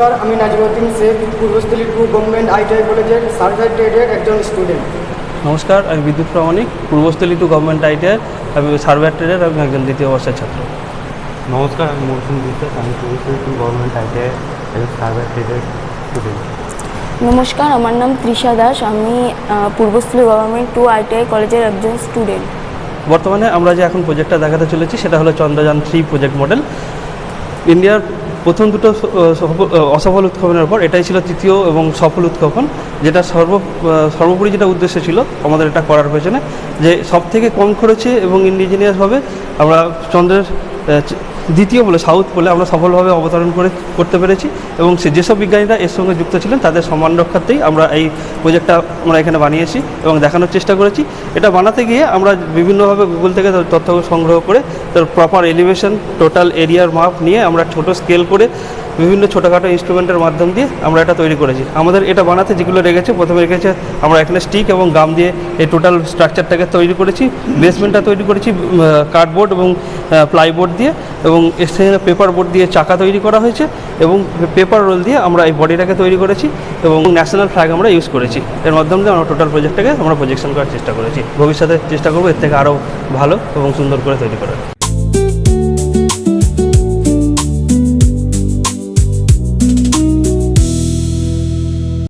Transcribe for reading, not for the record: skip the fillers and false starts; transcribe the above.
নমস্কার, আমি Nazimuddin Sheikh, Purbasthali 2 government ITI কলেজের সার্ভার ট্রেডের একজন স্টুডেন্ট। নমস্কার, আমি বিদ্যুৎ প্রামাণিক, পূর্বস্থলী 2 গভর্নমেন্ট আইটিআই, আমি সার্ভে ট্রেডের আমি একজন দ্বিতীয় বর্ষের ছাত্র। নমস্কার, আমি মৌসুম বিশ্বাস, আমি পূর্বস্থলী 2 গভর্নমেন্ট আইটিআই একজন সার্ভে ট্রেডের স্টুডেন্ট। নমস্কার, আমার নাম তৃষা দাস, আমি পূর্বস্থলী গভর্নমেন্ট 2 আইটিআই কলেজের একজন স্টুডেন্ট। বর্তমানে আমরা যে এখন প্রজেক্টটা দেখাতে চলেছি সেটা হলো চন্দ্রযান 3 প্রজেক্ট মডেল। ইন্ডিয়ার প্রথম দুটো অসফল উৎক্ষেপণের পর এটাই ছিল তৃতীয় এবং সফল উৎক্ষেপণ, যেটা সর্বোপরি যেটা উদ্দেশ্য ছিল আমাদের এটা করার পেছনে, যে সবথেকে কম খরচে এবং ইন্ডিজিনিয়াসভাবে আমরা চন্দ্রের দ্বিতীয় বলে সাউথ পোলে আমরা সফলভাবে অবতরণ করতে পেরেছি। এবং যেসব বিজ্ঞানীরা এর সঙ্গে যুক্ত ছিলেন তাদের সম্মান রক্ষার্থেই আমরা এই প্রজেক্টটা আমরা এখানে বানিয়েছি এবং দেখানোর চেষ্টা করেছি। এটা বানাতে গিয়ে আমরা বিভিন্নভাবে গুগল থেকে তথ্য সংগ্রহ করে তার প্রপার এলিভেশন, টোটাল এরিয়ার মাপ নিয়ে আমরা ছোট স্কেল করে বিভিন্ন ছোটোখাটো ইনস্ট্রুমেন্টের মাধ্যম দিয়ে আমরা এটা তৈরি করেছি। আমাদের এটা বানাতে যেগুলো লেগেছে, প্রথমে লেগেছে আমরা এখানে স্টিক এবং গাম দিয়ে এই টোটাল স্ট্রাকচারটাকে তৈরি করেছি। বেসমেন্টটা তৈরি করেছি কার্ডবোর্ড এবং প্লাইবোর্ড দিয়ে, এবং এখানে পেপার বোর্ড দিয়ে চাকা তৈরি করা হয়েছে এবং পেপার রোল দিয়ে আমরা এই বডিটাকে তৈরি করেছি এবং ন্যাশনাল ফ্ল্যাগ আমরা ইউজ করেছি। এর মাধ্যমে আমরা টোটাল প্রজেক্টটাকে আমরা প্রজেকশন করার চেষ্টা করেছি। ভবিষ্যতে চেষ্টা করবো এর থেকে আরও ভালো এবং সুন্দর করে তৈরি করার।